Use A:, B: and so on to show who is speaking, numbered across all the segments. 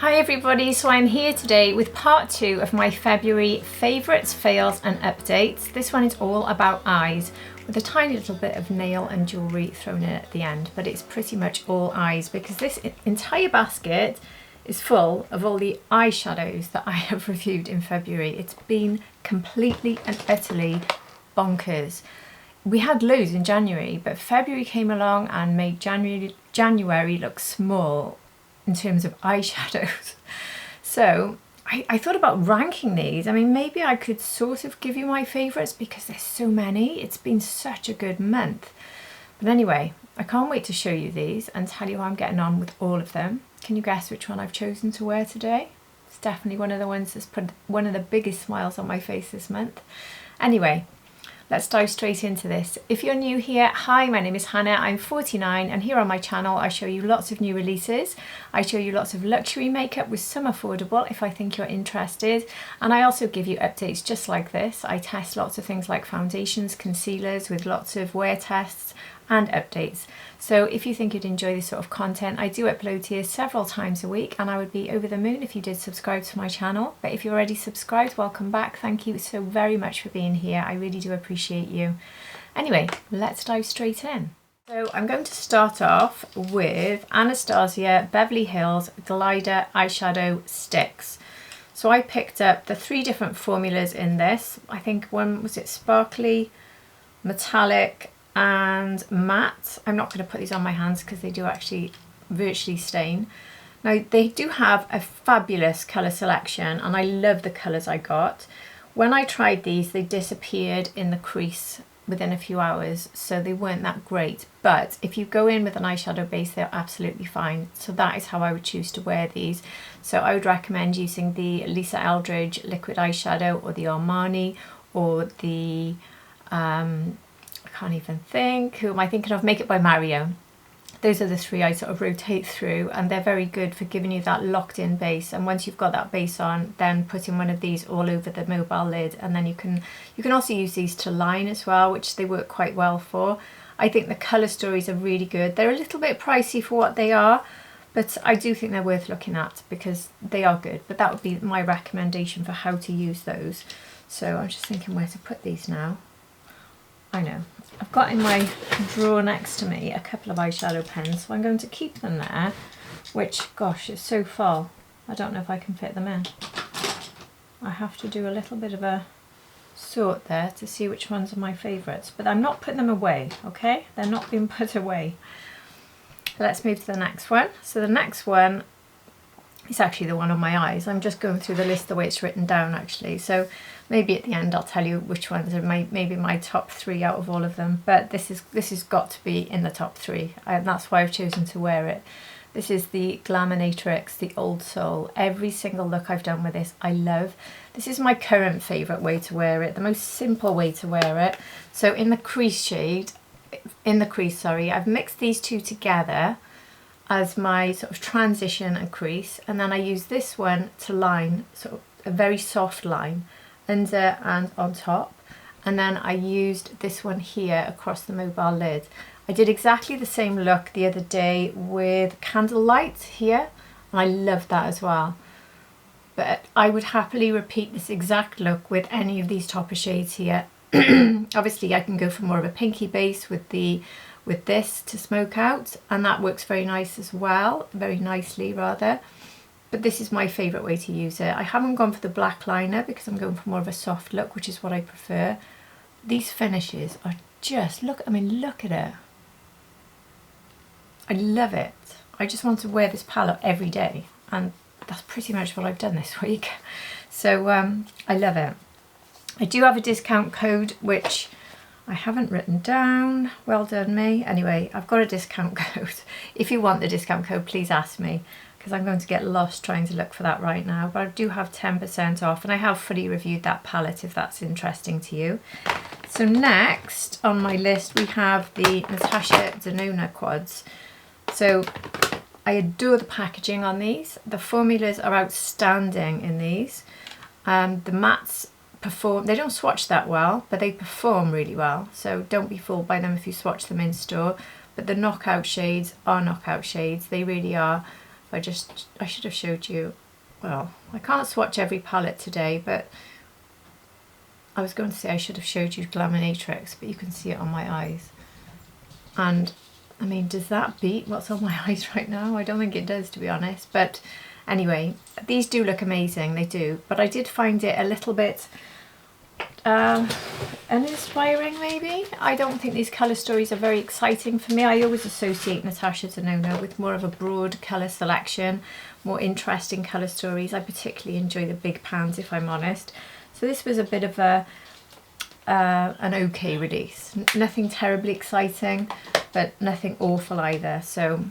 A: Hi everybody, so I'm here today with part 2 of my February favourites, fails and updates. This one is all about eyes with a tiny little bit of nail and jewellery thrown in at the end, but it's pretty much all eyes because this entire basket is full of all the eyeshadows that I have reviewed in February. It's been completely and utterly bonkers. We had loads in January, but February came along and made January look small in terms of eyeshadows. So I thought about ranking these. I mean, maybe I could sort of give you my favourites because there's so many. It's been such a good month. But anyway, I can't wait to show you these and tell you how I'm getting on with all of them. Can you guess which one I've chosen to wear today? It's definitely one of the ones that's put one of the biggest smiles on my face this month. Anyway, let's dive straight into this. If you're new here, hi, my name is Hannah, I'm 49 and here on my channel I show you lots of new releases. I show you lots of luxury makeup with some affordable if I think you're interested, and I also give you updates just like this. I test lots of things like foundations, concealers with lots of wear tests and updates. So if you think you'd enjoy this sort of content, I do upload here several times a week and I would be over the moon if you did subscribe to my channel. But if you're already subscribed, welcome back. Thank you so very much for being here. I really do appreciate you. Anyway, let's dive straight in. So I'm going to start off with Anastasia Beverly Hills GLIDR eyeshadow sticks. So I picked up the 3 different formulas in this. I think one was it sparkly, metallic and matte. I'm not going to put these on my hands because they do actually virtually stain. Now they do have a fabulous colour selection and I love the colours I got. When I tried these, they disappeared in the crease within a few hours, so they weren't that great, but if you go in with an eyeshadow base they're absolutely fine. So that is how I would choose to wear these. So I would recommend using the Lisa Eldridge liquid eyeshadow or the Armani or the I can't even think, who am I thinking of? Makeup by Mario. Those are the 3 I sort of rotate through and they're very good for giving you that locked in base, and once you've got that base on, then putting one of these all over the mobile lid, and then you can also use these to line as well, which they work quite well for. I think the colour stories are really good. They're a little bit pricey for what they are, but I do think they're worth looking at because they are good. But that would be my recommendation for how to use those. So I'm just thinking where to put these now. I know, I've got in my drawer next to me a couple of eyeshadow pens, so I'm going to keep them there, which, gosh, is so full. I don't know if I can fit them in. I have to do a little bit of a sort there to see which ones are my favourites, but I'm not putting them away, okay? They're not being put away. So let's move to the next one. So the next one is actually the one on my eyes. I'm just going through the list the way it's written down actually, so maybe at the end I'll tell you which ones are maybe my top 3 out of all of them, but this has got to be in the top 3 and that's why I've chosen to wear it. This is the Glaminatrix, the Old Soul. Every single look I've done with this I love. This is my current favourite way to wear it, the most simple way to wear it. So in the crease shade, I've mixed these 2 together as my sort of transition and crease, and then I use this one to line, sort of a very soft line under and on top, and then I used this one here across the mobile lid. I did exactly the same look the other day with Candlelight here and I loved that as well, but I would happily repeat this exact look with any of these topper shades here. Obviously I can go for more of a pinky base with this to smoke out, and that works very nice as well, very nicely rather, but this is my favourite way to use it. I haven't gone for the black liner because I'm going for more of a soft look, which is what I prefer. These finishes are just, look at it. I love it. I just want to wear this palette every day, and that's pretty much what I've done this week. So I love it. I do have a discount code which I haven't written down. Well done me. Anyway, I've got a discount code. If you want the discount code, please ask me because I'm going to get lost trying to look for that right now. But I do have 10% off and I have fully reviewed that palette if that's interesting to you. So next on my list we have the Natasha Denona quads. So I adore the packaging on these. The formulas are outstanding in these. The mattes perform, they don't swatch that well, but they perform really well, so don't be fooled by them if you swatch them in store. But the knockout shades are knockout shades, they really are. I should have showed you, well, I can't swatch every palette today, but I was going to say I should have showed you Glaminatrix, but you can see it on my eyes. And I mean, does that beat what's on my eyes right now? I don't think it does, to be honest. But anyway, these do look amazing, they do. But I did find it a little bit uninspiring, maybe. I don't think these colour stories are very exciting for me. I always associate Natasha Denona with more of a broad colour selection, more interesting colour stories. I particularly enjoy the big pans, if I'm honest. So this was a bit of a an okay release. Nothing terribly exciting, but nothing awful either. So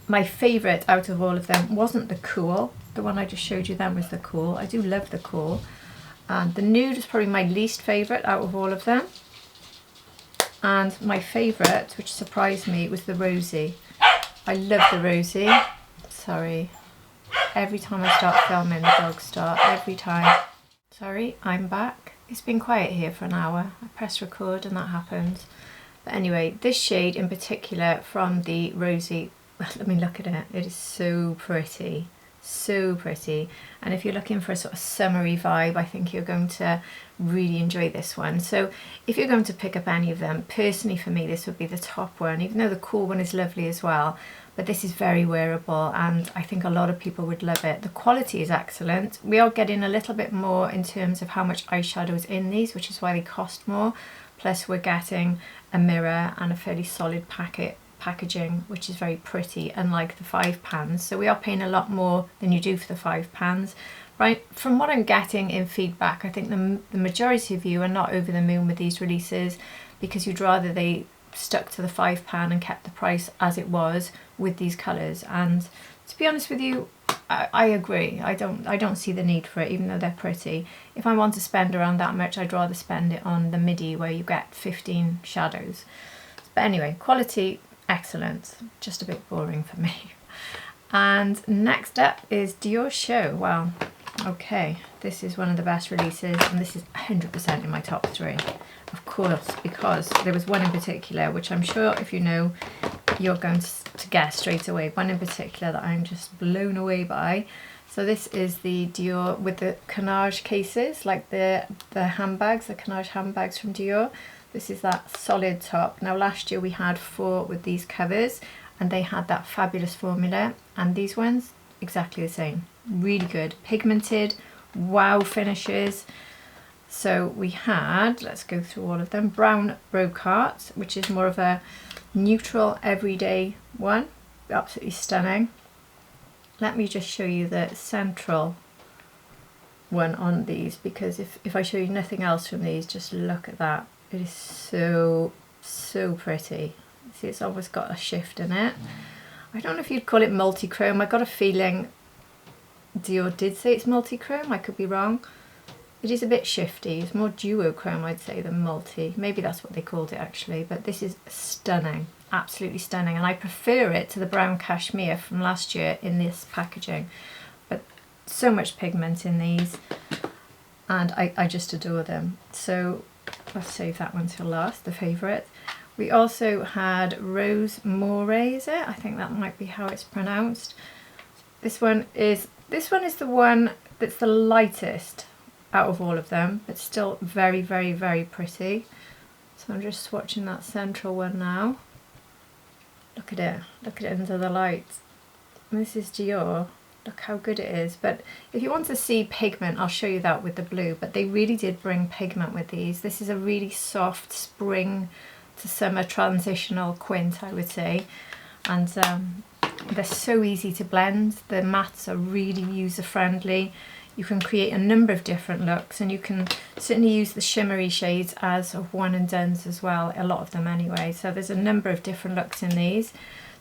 A: my favourite out of all of them wasn't the Cool. The one I just showed you then was the Cool. I do love the Cool. And the Nude is probably my least favourite out of all of them. And my favourite, which surprised me, was the Rosy. I love the Rosy. Sorry. Every time I start filming, the dogs start. Every time. Sorry, I'm back. It's been quiet here for an hour. I press record and that happens. But anyway, this shade in particular from the Rosy, let me look at it. It is so pretty. So pretty. And if you're looking for a sort of summery vibe, I think you're going to really enjoy this one. So if you're going to pick up any of them, personally for me this would be the top one, even though the Cool one is lovely as well. But this is very wearable and I think a lot of people would love it. The quality is excellent. We are getting a little bit more in terms of how much eyeshadow is in these, which is why they cost more. Plus we're getting a mirror and a fairly solid packaging, which is very pretty, unlike the 5 pans. So we are paying a lot more than you do for the 5 pans. Right, from what I'm getting in feedback, I think the majority of you are not over the moon with these releases because you'd rather they stuck to the 5 pan and kept the price as it was with these colours. And to be honest with you, I agree. I don't see the need for it, even though they're pretty. If I want to spend around that much, I'd rather spend it on the midi where you get 15 shadows. But anyway, quality excellent, just a bit boring for me. And next up is Diorshow. Well, okay, this is one of the best releases and this is 100% in my top 3. Of course, because there was one in particular, which I'm sure if you know, you're going to guess straight away. One in particular that I'm just blown away by. So this is the Dior with the Cannage cases, like the handbags, the Cannage handbags from Dior. This is that solid top. Now last year we had 4 with these covers and they had that fabulous formula, and these ones exactly the same. Really good, pigmented, wow finishes. So we had, let's go through all of them, brown brocart, which is more of a neutral everyday one, absolutely stunning. Let me just show you the central one on these, because if I show you nothing else from these, just look at that. It is so pretty. See, it's almost got a shift in it. I don't know if you'd call it multi-chrome. I got a feeling Dior did say it's multi-chrome. I could be wrong. It is a bit shifty. It's more duochrome, I'd say, than multi. Maybe that's what they called it actually, but this is stunning, absolutely stunning. And I prefer it to the brown cashmere from last year in this packaging. But so much pigment in these and I just adore them. So let's save that one till last, the favourite. We also had Rose More, is it? I think that might be how it's pronounced. This one is the one that's the lightest out of all of them, but still very pretty. So I'm just swatching that central one now. Look at it under the light. And this is Dior. Look how good it is. But if you want to see pigment, I'll show you that with the blue, but they really did bring pigment with these. This is a really soft spring to summer transitional quint, I would say. And they're so easy to blend. The mattes are really user friendly. You can create a number of different looks, and you can certainly use the shimmery shades as one and dones as well, a lot of them anyway. So there's a number of different looks in these.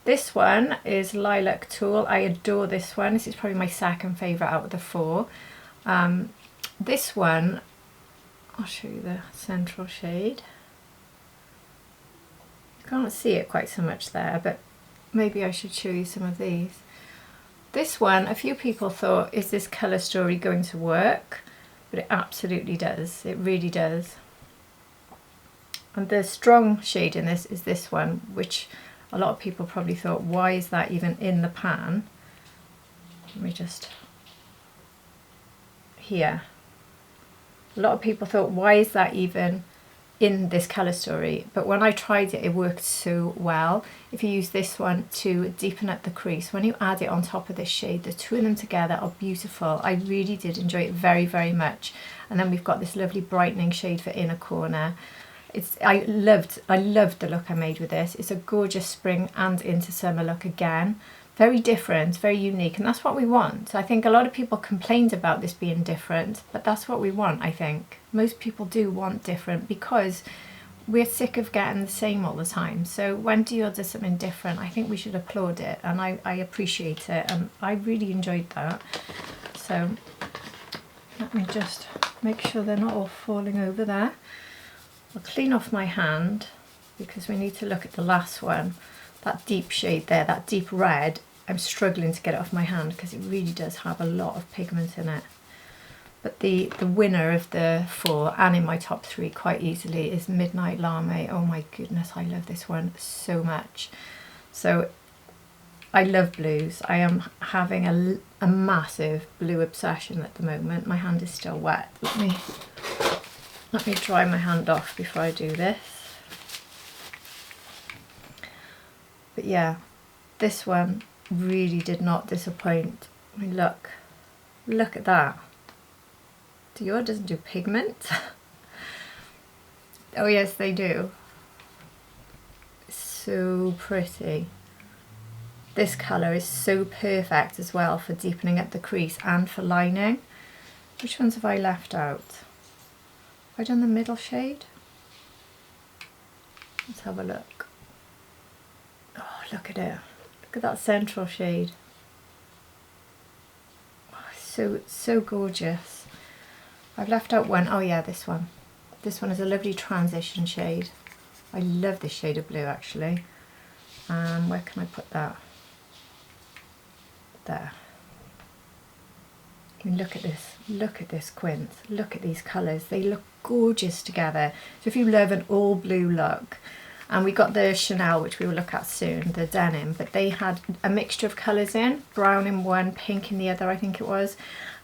A: This one is Lilac Tulle. I adore this one. This is probably my second favourite out of the 4. This one, I'll show you the central shade. You can't see it quite so much there, but maybe I should show you some of these. This one, a few people thought, is this colour story going to work? But it absolutely does. It really does. And the strong shade in this is this one, which a lot of people probably thought, why is that even in the pan? let me just, here. A lot of people thought, why is that even in this colour story? But when I tried it, it worked so well. If you use this one to deepen up the crease, when you add it on top of this shade, the two of them together are beautiful. I really did enjoy it very, very much. And then we've got this lovely brightening shade for inner corner. I loved the look I made with this. It's a gorgeous spring and into summer look again. Very different, very unique, and that's what we want. I think a lot of people complained about this being different, but that's what we want, I think. Most people do want different because we're sick of getting the same all the time. So when Dior does something different, I think we should applaud it, and I appreciate it, and I really enjoyed that. So let me just make sure they're not all falling over there. I'll clean off my hand because we need to look at the last one. That deep shade there, that deep red, I'm struggling to get it off my hand because it really does have a lot of pigment in it. But the winner of the four, and in my top three quite easily, is Midnight Lame. Oh my goodness, I love this one so much. So I love blues. I am having a massive blue obsession at the moment. My hand is still wet. Let me dry my hand off before I do this. But yeah, this one really did not disappoint. I mean, look at that. Dior doesn't do pigment. Oh yes, they do. So pretty. This colour is so perfect as well for deepening up the crease and for lining. Which ones have I left out? Have I done the middle shade? Let's have a look. Oh, look at it. Look at that central shade. Oh, so gorgeous. I've left out one. Oh yeah, this one. This one is a lovely transition shade. I love this shade of blue actually. Where can I put that? There. I mean, look at this quints. Look at these colours. They look gorgeous together. So if you love an all blue look, and we got the Chanel, which we will look at soon, the denim, but they had a mixture of colours in, brown in one, pink in the other, I think it was.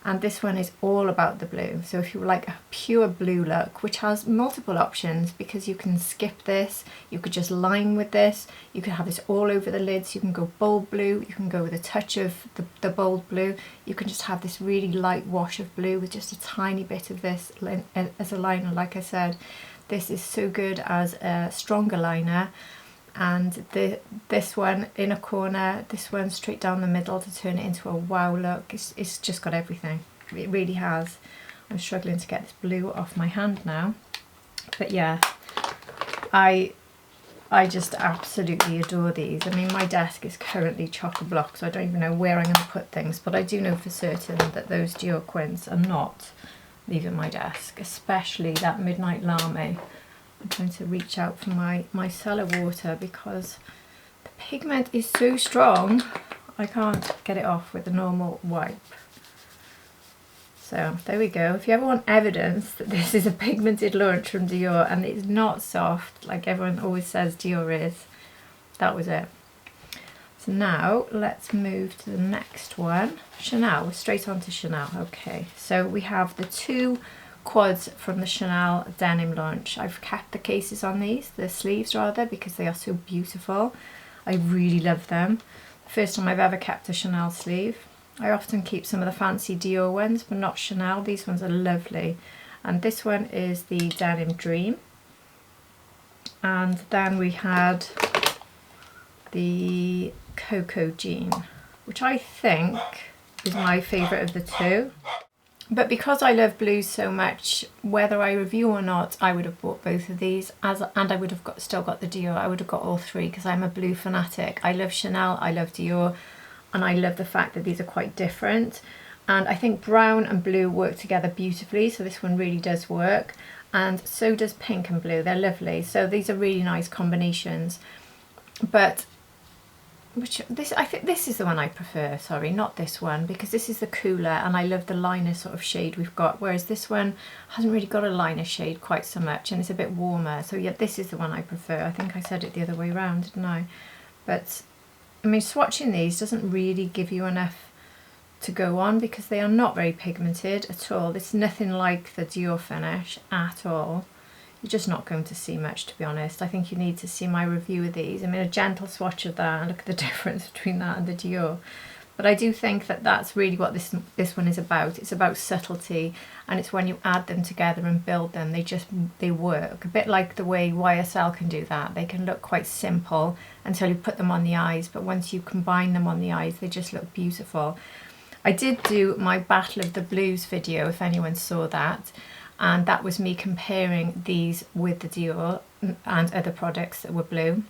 A: And this one is all about the blue. So if you like a pure blue look, which has multiple options because you can skip this, you could just line with this, you could have this all over the lids, you can go bold blue, you can go with a touch of the bold blue, you can just have this really light wash of blue with just a tiny bit of this as a liner, like I said. This is so good as a stronger liner, and this one in a corner, this one straight down the middle to turn it into a wow look. It's just got everything. It really has. I'm struggling to get this blue off my hand now, but yeah, I just absolutely adore these. I mean, my desk is currently chock-a-block, so I don't even know where I'm going to put things, but I do know for certain that those Dior quints are not leaving my desk, especially that Midnight Lame. I'm trying to reach out for my cellar water because the pigment is so strong I can't get it off with a normal wipe. So there we go. If you ever want evidence that this is a pigmented launch from Dior and it's not soft like everyone always says Dior is, that was it. So now let's move to the next one. Chanel, we're straight on to Chanel. Okay, so we have the two quads from the Chanel denim launch. I've kept the cases on these, the sleeves rather, because they are so beautiful. I really love them. The first time I've ever kept a Chanel sleeve. I often keep some of the fancy Dior ones, but not Chanel. These ones are lovely. And this one is the Denim Dream. And then we had the Coco Jean, which I think is my favourite of the two. But because I love blues so much, whether I review or not, I would have bought both of these, and I would have still got the Dior. I would have got all three because I'm a blue fanatic. I love Chanel, I love Dior, and I love the fact that these are quite different. And I think brown and blue work together beautifully, so this one really does work. And so does pink and blue, they're lovely. So these are really nice combinations. But I think this is the one I prefer, sorry, not this one, because this is the cooler and I love the liner sort of shade we've got, whereas this one hasn't really got a liner shade quite so much and it's a bit warmer. So yeah, this is the one I prefer. I think I said it the other way around, didn't I? But I mean, swatching these doesn't really give you enough to go on because they are not very pigmented at all. It's nothing like the Dior finish at all. You're just not going to see much, to be honest. I think you need to see my review of these. I mean, a gentle swatch of that, and look at the difference between that and the Dior. But I do think that that's really what this one is about. It's about subtlety, and it's when you add them together and build them, they work. A bit like the way YSL can do that. They can look quite simple until you put them on the eyes, but once you combine them on the eyes, they just look beautiful. I did do my Battle of the Blues video, if anyone saw that. And that was me comparing these with the Dior and other products that were blue.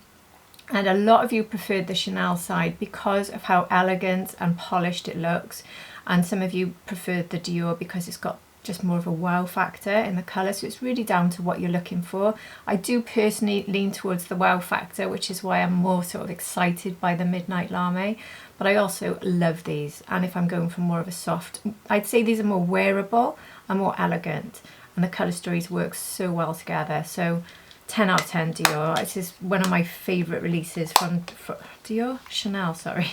A: And a lot of you preferred the Chanel side because of how elegant and polished it looks, and some of you preferred the Dior because it's got just more of a wow factor in the colour. So it's really down to what you're looking for. I do personally lean towards the wow factor, which is why I'm more sort of excited by the Midnight Lame, but I also love these. And if I'm going for more of a soft, I'd say these are more wearable and more elegant, and the colour stories work so well together. So 10 out of 10 Dior. This is one of my favourite releases from Dior? Chanel, sorry.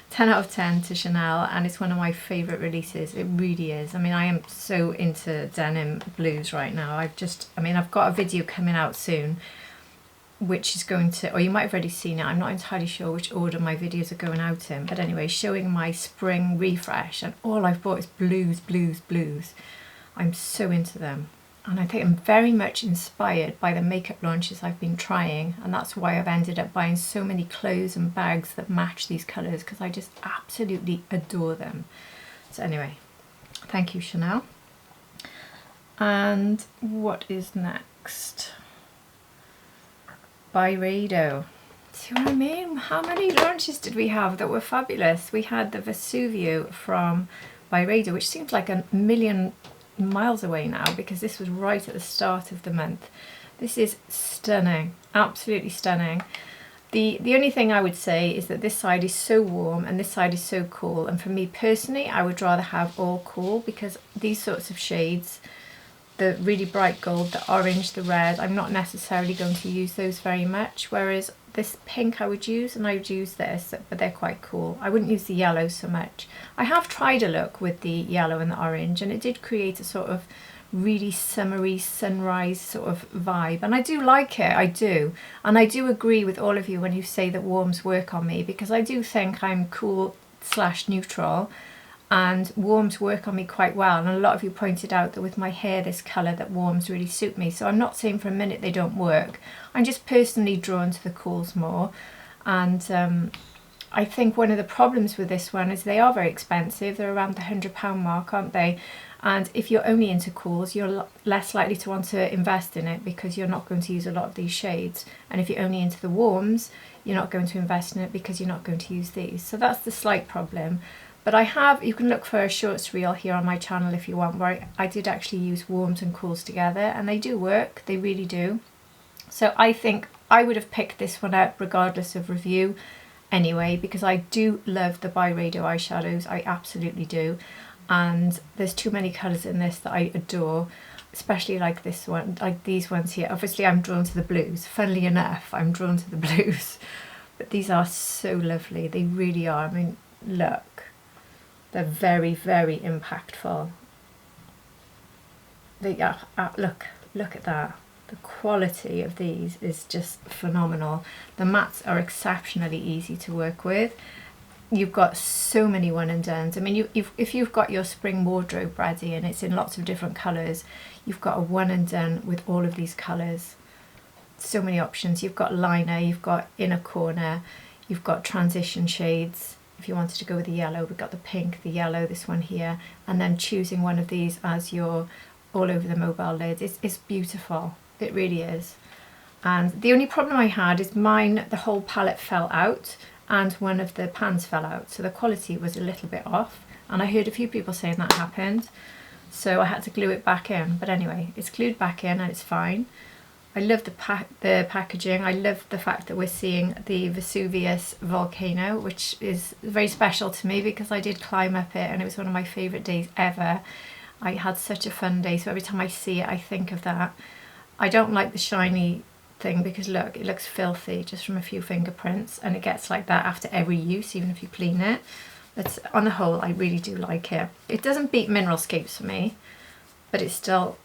A: 10 out of 10 to Chanel, and it's one of my favourite releases. It really is. I mean, I am so into denim blues right now. I've got a video coming out soon, which is going to, or you might have already seen it. I'm not entirely sure which order my videos are going out in, but anyway, showing my spring refresh, and all I've bought is blues, blues, blues. I'm so into them. And I think I'm very much inspired by the makeup launches I've been trying, and that's why I've ended up buying so many clothes and bags that match these colours, because I just absolutely adore them. So anyway, thank you, Chanel. And what is next? Byredo. See what I mean? How many launches did we have that were fabulous? We had the VESUVIO from Byredo, which seems like a million miles away now because this was right at the start of the month. This is stunning, absolutely stunning. The only thing I would say is that this side is so warm and this side is so cool, and for me personally I would rather have all cool, because these sorts of shades, the really bright gold, the orange, the red, I'm not necessarily going to use those very much, whereas this pink I would use, and I would use this, but they're quite cool. I wouldn't use the yellow so much. I have tried a look with the yellow and the orange, and it did create a sort of really summery sunrise sort of vibe, and I do like it, I do. And I do agree with all of you when you say that warms work on me, because I do think I'm cool / neutral, and warms work on me quite well, and a lot of you pointed out that with my hair this colour that warms really suit me, so I'm not saying for a minute they don't work. I'm just personally drawn to the cools more, and I think one of the problems with this one is they are very expensive. They're around the £100 mark, aren't they? And if you're only into cools, you're less likely to want to invest in it because you're not going to use a lot of these shades, and if you're only into the warms, you're not going to invest in it because you're not going to use these. So that's the slight problem. But you can look for a shorts reel here on my channel if you want, where I did actually use warms and cools together, and they do work, they really do. So I think I would have picked this one up regardless of review anyway, because I do love the Byredo eyeshadows, I absolutely do. And there's too many colours in this that I adore, especially like this one, like these ones here. Obviously I'm drawn to the blues, funnily enough, I'm drawn to the blues. But these are so lovely, they really are. I mean, look. They're very, very impactful. They are, look at that. The quality of these is just phenomenal. The mattes are exceptionally easy to work with. You've got so many one and dones. I mean, if you've got your spring wardrobe ready and it's in lots of different colours, you've got a one and done with all of these colours. So many options. You've got liner, you've got inner corner, you've got transition shades. If you wanted to go with the yellow, we've got the pink, the yellow, this one here, and then choosing one of these as your all over the mobile lid. It's beautiful, it really is. And the only problem I had is mine, the whole palette fell out and one of the pans fell out, so the quality was a little bit off, and I heard a few people saying that happened, so I had to glue it back in. But anyway, it's glued back in and it's fine. I love the packaging. I love the fact that we're seeing the Vesuvius volcano, which is very special to me because I did climb up it and it was one of my favourite days ever. I had such a fun day, so every time I see it I think of that. I don't like the shiny thing because look, it looks filthy just from a few fingerprints, and it gets like that after every use, even if you clean it. But on the whole, I really do like it. It doesn't beat Mineralscapes for me, but it's still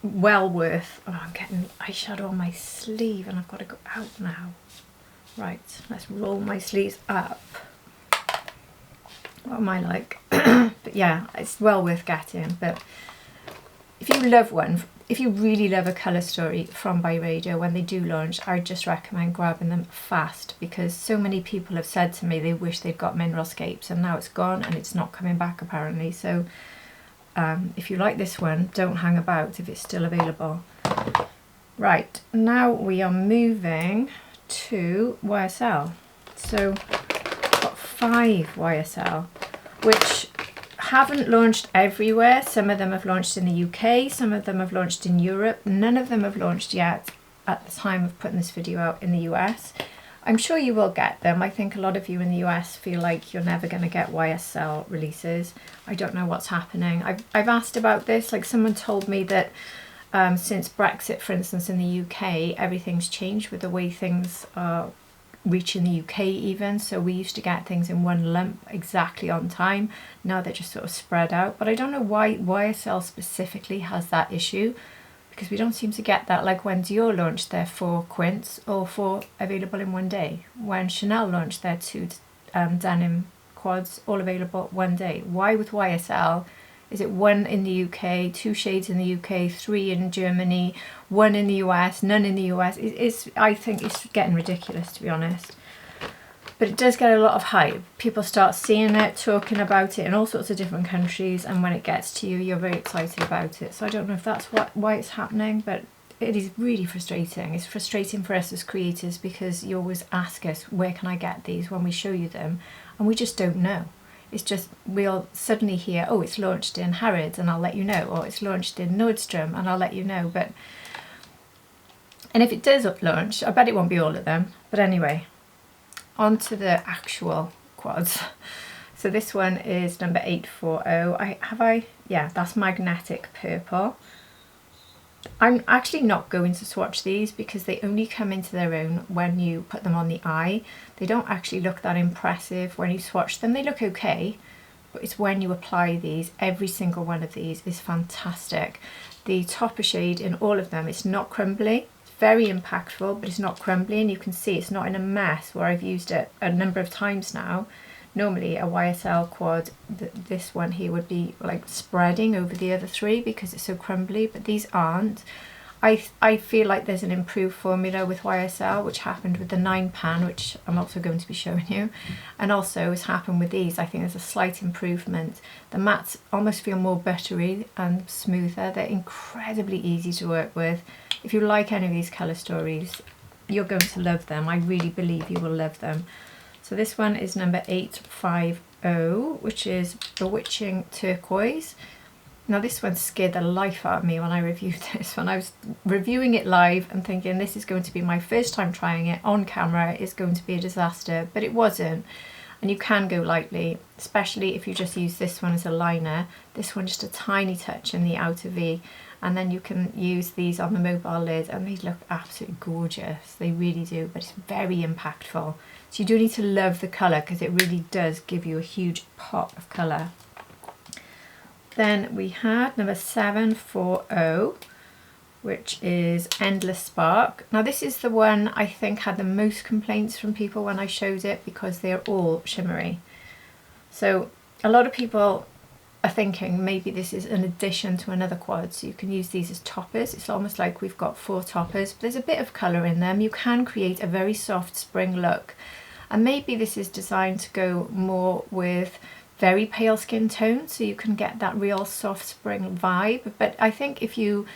A: well worth. Oh, I'm getting eyeshadow on my sleeve and I've got to go out now. Right, let's roll my sleeves up. What am I like? But yeah, it's well worth getting. But if you love one, if you really love a colour story from Byredo, when they do launch, I just recommend grabbing them fast, because so many people have said to me they wish they'd got Mineralscapes and now it's gone and it's not coming back apparently. So if you like this one, don't hang about if it's still available. Right, now we are moving to YSL. So I've got 5 YSL, which haven't launched everywhere. Some of them have launched in the UK, some of them have launched in Europe. None of them have launched yet at the time of putting this video out in the US. I'm sure you will get them. I think a lot of you in the US feel like you're never going to get YSL releases. I don't know what's happening. I've asked about this. Like, someone told me that since Brexit, for instance, in the UK, everything's changed with the way things are reaching the UK even. So we used to get things in one lump exactly on time. Now they're just sort of spread out. But I don't know why YSL specifically has that issue, because we don't seem to get that. Like when Dior launched their 4 quints, all 4 available in one day. When Chanel launched their 2 denim quads, all available one day. Why with YSL? Is it 1 in the UK, 2 shades in the UK, 3 in Germany, 1 in the US, none in the US? I think it's getting ridiculous, to be honest. But it does get a lot of hype. People start seeing it, talking about it in all sorts of different countries, and when it gets to you, you're very excited about it. So I don't know if that's why it's happening, but it is really frustrating. It's frustrating for us as creators, because you always ask us, where can I get these, when we show you them, and we just don't know. It's just, we'll suddenly hear, oh, it's launched in Harrods and I'll let you know, or it's launched in Nordstrom and I'll let you know. But, and if it does launch, I bet it won't be all of them. But anyway, on to the actual quads. So this one is number 840. Yeah, that's Magnetic Purple. I'm actually not going to swatch these because they only come into their own when you put them on the eye. They don't actually look that impressive when you swatch them. They look okay, but it's when you apply these. Every single one of these is fantastic. The topper shade in all of them, it's not crumbly. It's very impactful, but it's not crumbly, and you can see it's not in a mess where I've used it a number of times now. Normally a YSL quad, this one here would be like spreading over the other 3 because it's so crumbly, but these aren't. I feel like there's an improved formula with YSL, which happened with the 9 pan, which I'm also going to be showing you, and also has happened with these. I think there's a slight improvement. The mattes almost feel more buttery and smoother. They're incredibly easy to work with. If you like any of these colour stories, you're going to love them. I really believe you will love them. So this one is number 850, which is Bewitching Turquoise. Now this one scared the life out of me when I reviewed this. When I was reviewing it live and thinking this is going to be my first time trying it on camera, it's going to be a disaster, but it wasn't. And you can go lightly, especially if you just use this one as a liner. This one just a tiny touch in the outer V, and then you can use these on the mobile lid and these look absolutely gorgeous. They really do, but it's very impactful. So you do need to love the colour because it really does give you a huge pop of colour. Then we had number 740, which is Endless Spark. Now this is the one I think had the most complaints from people when I showed it, because they're all shimmery. So a lot of people are thinking maybe this is an addition to another quad, so you can use these as toppers. It's almost like we've got 4 toppers, but there's a bit of colour in them. You can create a very soft spring look, and maybe this is designed to go more with very pale skin tones, so you can get that real soft spring vibe. But I think if you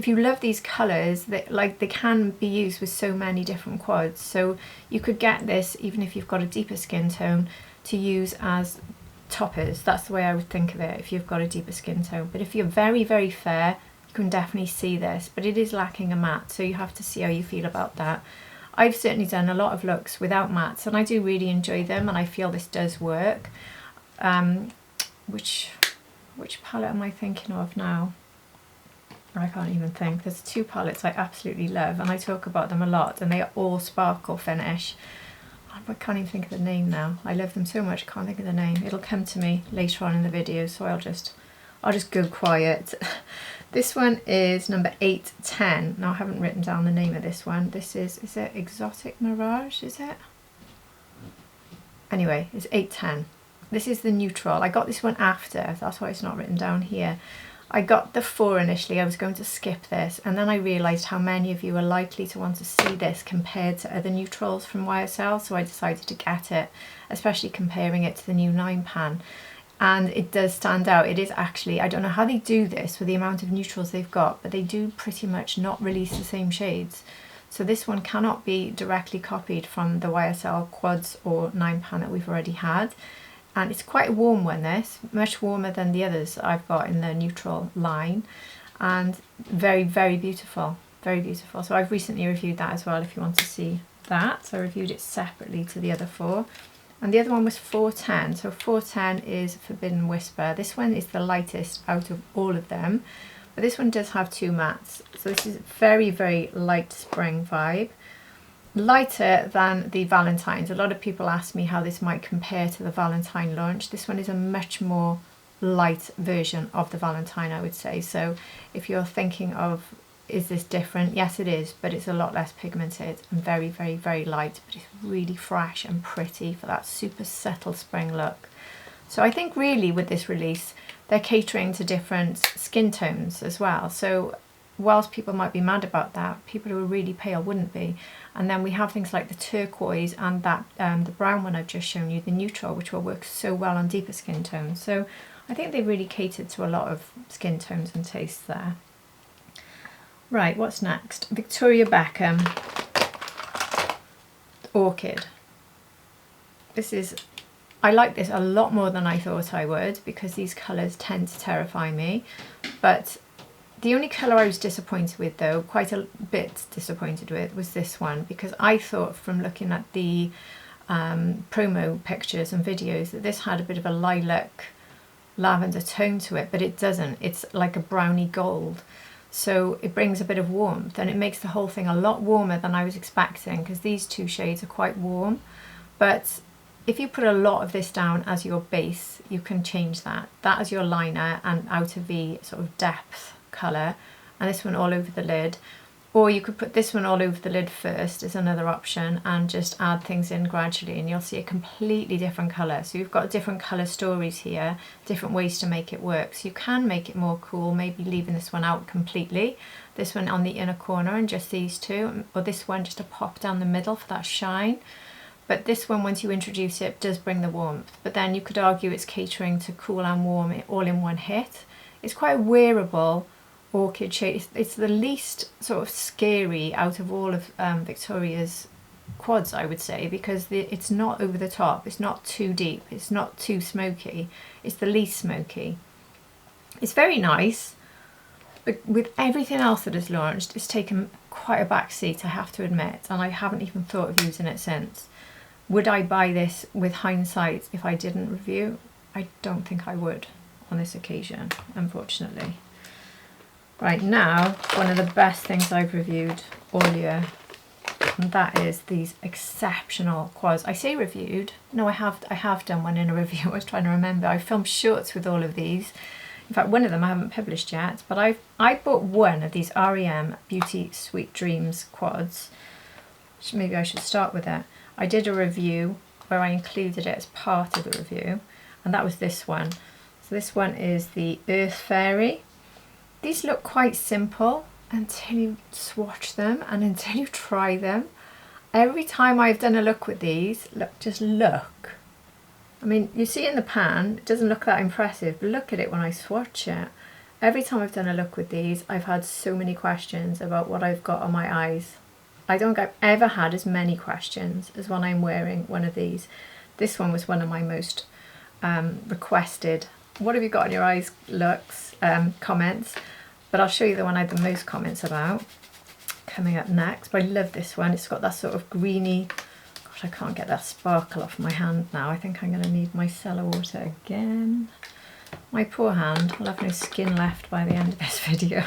A: love these colours, they can be used with so many different quads. So you could get this even if you've got a deeper skin tone to use as toppers. That's the way I would think of it if you've got a deeper skin tone. But if you're very, very fair, you can definitely see this, but it is lacking a matte, so you have to see how you feel about that. I've certainly done a lot of looks without mattes and I do really enjoy them, and I feel this does work. Which palette am I thinking of now? I can't even think. There's 2 palettes I absolutely love and I talk about them a lot, and they are all sparkle finish. I can't even think of the name now. I love them so much, can't think of the name. It'll come to me later on in the video, so I'll just go quiet. This one is number 810. Now I haven't written down the name of this one. This is it Exotic Mirage, is it? Anyway, it's 810. This is the neutral. I got this one after, that's why it's not written down here. I got the 4 initially, I was going to skip this, and then I realised how many of you are likely to want to see this compared to other neutrals from YSL, so I decided to get it, especially comparing it to the new 9 pan. And it does stand out. It is actually, I don't know how they do this with the amount of neutrals they've got, but they do pretty much not release the same shades. So this one cannot be directly copied from the YSL quads or 9 pan that we've already had. And it's quite a warm one, this, much warmer than the others I've got in the neutral line, and very, very beautiful, very beautiful. So I've recently reviewed that as well, if you want to see that. So I reviewed it separately to the other 4. And the other one was 410. So 410 is Forbidden Whisper. This one is the lightest out of all of them, but this one does have 2 mattes. So this is very, very light spring vibe. Lighter than the Valentine's. A lot of people ask me how this might compare to the Valentine launch. This one is a much more light version of the Valentine, I would say. So if you're thinking of, is this different? Yes, it is, but it's a lot less pigmented and very, very, very light, but it's really fresh and pretty for that super subtle spring look. So I think really with this release, they're catering to different skin tones as well. So whilst people might be mad about that, people who are really pale wouldn't be. And then we have things like the turquoise and that the brown one I've just shown you, the neutral, which will work so well on deeper skin tones. So I think they really catered to a lot of skin tones and tastes there. Right, what's next? Victoria Beckham Orchid. This is, I like this a lot more than I thought I would, because these colours tend to terrify me. But the only colour I was disappointed with, though, quite a bit disappointed with, was this one, because I thought from looking at the promo pictures and videos that this had a bit of a lilac lavender tone to it, but it doesn't. It's like a browny gold. So it brings a bit of warmth, and it makes the whole thing a lot warmer than I was expecting, because these 2 shades are quite warm. But if you put a lot of this down as your base, you can change that as your liner and outer V sort of depth colour, and this one all over the lid. Or you could put this one all over the lid first as another option and just add things in gradually, and you'll see a completely different colour. So you've got different colour stories here, different ways to make it work. So you can make it more cool, maybe leaving this one out completely, this one on the inner corner and just these 2, or this one just a pop down the middle for that shine. But this one, once you introduce it, does bring the warmth. But then you could argue it's catering to cool and warm all in one hit. It's quite a wearable orchid shade. It's the least sort of scary out of all of Victoria's quads, I would say, because it's not over the top, it's not too deep, it's not too smoky, it's the least smoky. It's very nice, but with everything else that has launched, it's taken quite a back seat, I have to admit, and I haven't even thought of using it since. Would I buy this with hindsight if I didn't review? I don't think I would on this occasion, unfortunately. Right, now, one of the best things I've reviewed all year, and that is these exceptional quads. I say reviewed, no, I have done one in a review. I was trying to remember. I filmed shorts with all of these. In fact, one of them I haven't published yet, but I bought one of these REM Beauty Sweet Dreams quads. Maybe I should start with it. I did a review where I included it as part of the review, and that was this one. So this one is the Earth Fairy. These look quite simple until you swatch them and until you try them. Every time I've done a look with these, just look. I mean, you see in the pan, it doesn't look that impressive, but look at it when I swatch it. Every time I've done a look with these, I've had so many questions about what I've got on my eyes. I don't think I've ever had as many questions as when I'm wearing one of these. This one was one of my most requested, what have you got on your eyes, LUXE, comments. But I'll show you the one I had the most comments about coming up next. But I love this one. It's got that sort of greeny, gosh, I can't get that sparkle off my hand now. I think I'm going to need my cellar water again. My poor hand, I'll have no skin left by the end of this video.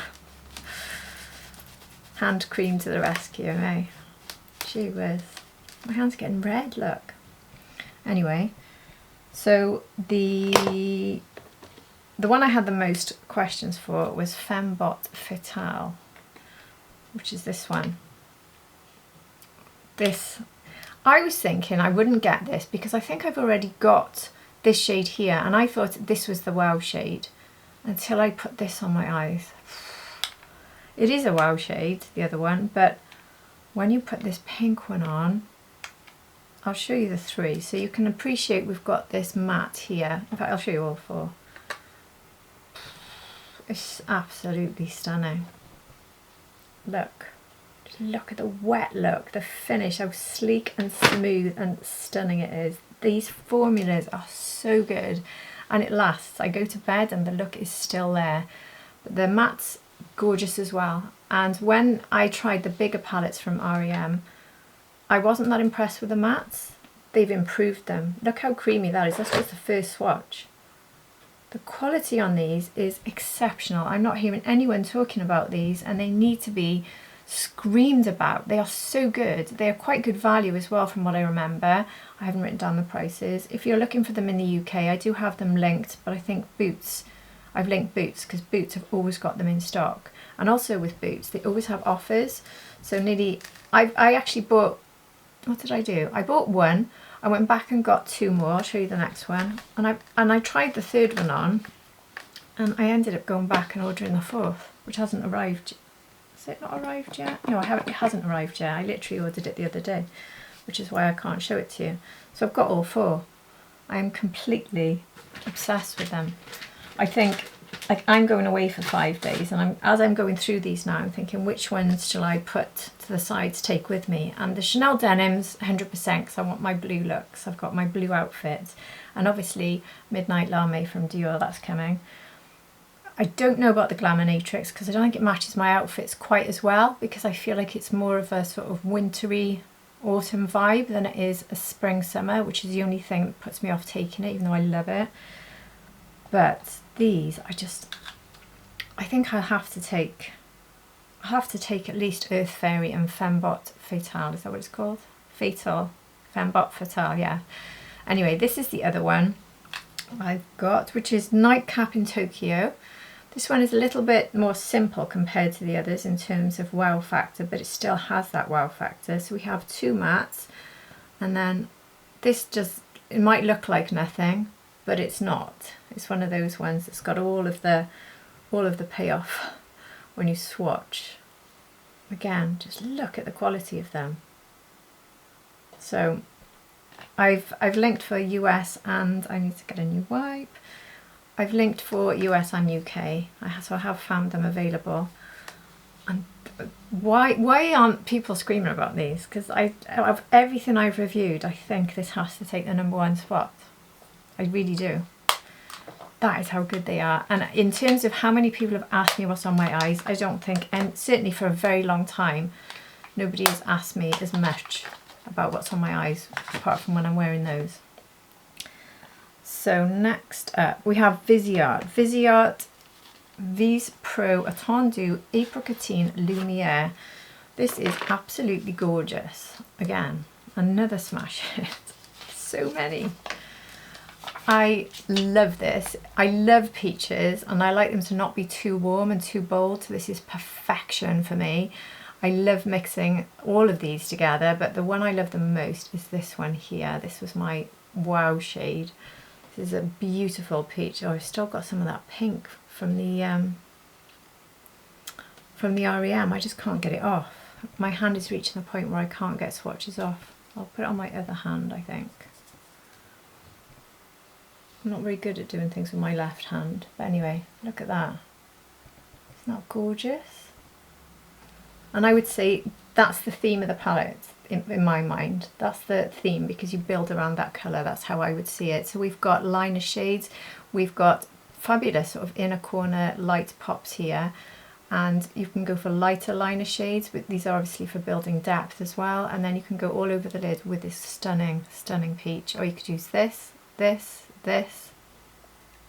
A: Hand cream to the rescue, eh? Gee whiz. My hand's getting red, look. Anyway, so the one I had the most questions for was Fembot Fatale, which is this one. This, I was thinking I wouldn't get this because I think I've already got this shade here, and I thought this was the wow shade until I put this on my eyes. It is a wow shade, the other one, but when you put this pink one on, I'll show you the three so you can appreciate we've got this matte here. In fact, I'll show you all four. It's absolutely stunning. Look. Look at the wet look, the finish, how sleek and smooth and stunning it is. These formulas are so good and it lasts. I go to bed and the look is still there. But the matte's gorgeous as well. And when I tried the bigger palettes from REM, I wasn't that impressed with the mattes. They've improved them. Look how creamy that is. That's just the first swatch. The quality on these is exceptional. I'm not hearing anyone talking about these, and they need to be screamed about. They are so good. They are quite good value as well from what I remember. I haven't written down the prices. If you're looking for them in the UK, I do have them linked, but I think Boots, I've linked Boots because Boots have always got them in stock. And also with Boots, they always have offers. So nearly, I actually bought, what did I do? I bought one, I went back and got two more. I'll show you the next one. And I tried the third one on, and I ended up going back and ordering the fourth, which hasn't arrived. Has it not arrived yet? No, it hasn't arrived yet. I literally ordered it the other day, which is why I can't show it to you. So I've got all four. I am completely obsessed with them. I think, like, I'm going away for 5 days, and as I'm going through these now, I'm thinking which ones shall I put to the side to take with me. And the Chanel denims, 100%, because I want my blue looks. I've got my blue outfit, and obviously Midnight Lame from Dior, that's coming. I don't know about the Glaminatrix because I don't think it matches my outfits quite as well, because I feel like it's more of a sort of wintry autumn vibe than it is a spring summer, which is the only thing that puts me off taking it, even though I love it. But these, I think I'll have to take at least Earth Fairy and Fembot Fatale. Is that what it's called? Fatal. Fembot Fatale, yeah. Anyway, this is the other one I've got, which is Nightcap in Tokyo. This one is a little bit more simple compared to the others in terms of wow factor, but it still has that wow factor. So we have two mattes, and then this just, it might look like nothing, but it's not. It's one of those ones that's got all of the payoff when you swatch. Again, just look at the quality of them. So I've linked for US, and I need to get a new wipe. I've linked for US and UK, so I have found them available. And why aren't people screaming about these? Because of everything I've reviewed, I think this has to take the #1 spot. I really do. That is how good they are. And in terms of how many people have asked me what's on my eyes, I don't think, and certainly for a very long time, nobody has asked me as much about what's on my eyes, apart from when I'm wearing those. So next up, we have Viseart. Viseart Vis Pro Attendu Apricotine Lumiere. This is absolutely gorgeous. Again, another smash hit. So many. I love this. I love peaches, and I like them to not be too warm and too bold. So this is perfection for me. I love mixing all of these together, but the one I love the most is this one here. This was my wow shade. This is a beautiful peach. Oh, I've still got some of that pink from the REM. I just can't get it off. My hand is reaching the point where I can't get swatches off. I'll put it on my other hand, I think. I'm not very good at doing things with my left hand, but anyway, look at that. Isn't that gorgeous? And I would say that's the theme of the palette in my mind. That's the theme, because you build around that colour. That's how I would see it. So we've got liner shades, we've got fabulous sort of inner corner light pops here, and you can go for lighter liner shades, but these are obviously for building depth as well. And then you can go all over the lid with this stunning, stunning peach, or you could use this.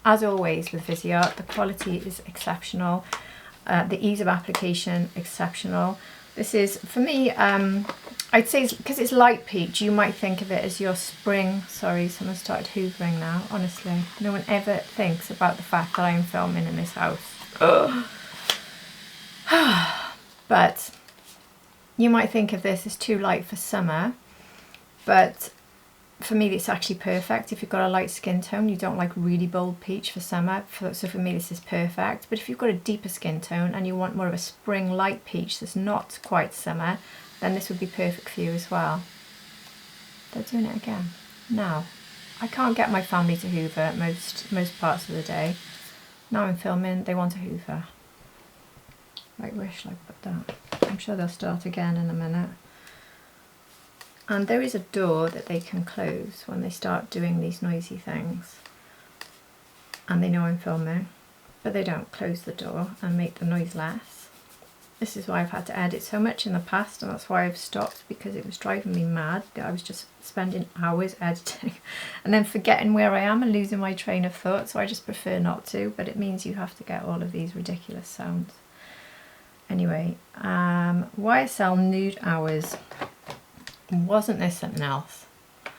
A: As always with Viseart, the quality is exceptional. The ease of application, exceptional. This is, for me, I'd say because it's light peach, you might think of it as your spring. Sorry, someone started hoovering now. Honestly, no one ever thinks about the fact that I am filming in this house. But you might think of this as too light for summer, but for me it's actually perfect. If you've got a light skin tone, you don't like really bold peach for summer, so for me this is perfect. But if you've got a deeper skin tone and you want more of a spring light peach that's not quite summer, then this would be perfect for you as well. They're doing it again. Now, I can't get my family to hoover most parts of the day. Now I'm filming, they want to hoover. Right, where shall I put that? I'm sure they'll start again in a minute. And there is a door that they can close when they start doing these noisy things. And they know I'm filming, but they don't close the door and make the noise less. This is why I've had to edit so much in the past, and that's why I've stopped, because it was driving me mad. I was just spending hours editing and then forgetting where I am and losing my train of thought, so I just prefer not to, but it means you have to get all of these ridiculous sounds. Anyway, YSL Nude Hours. Wasn't there something else? I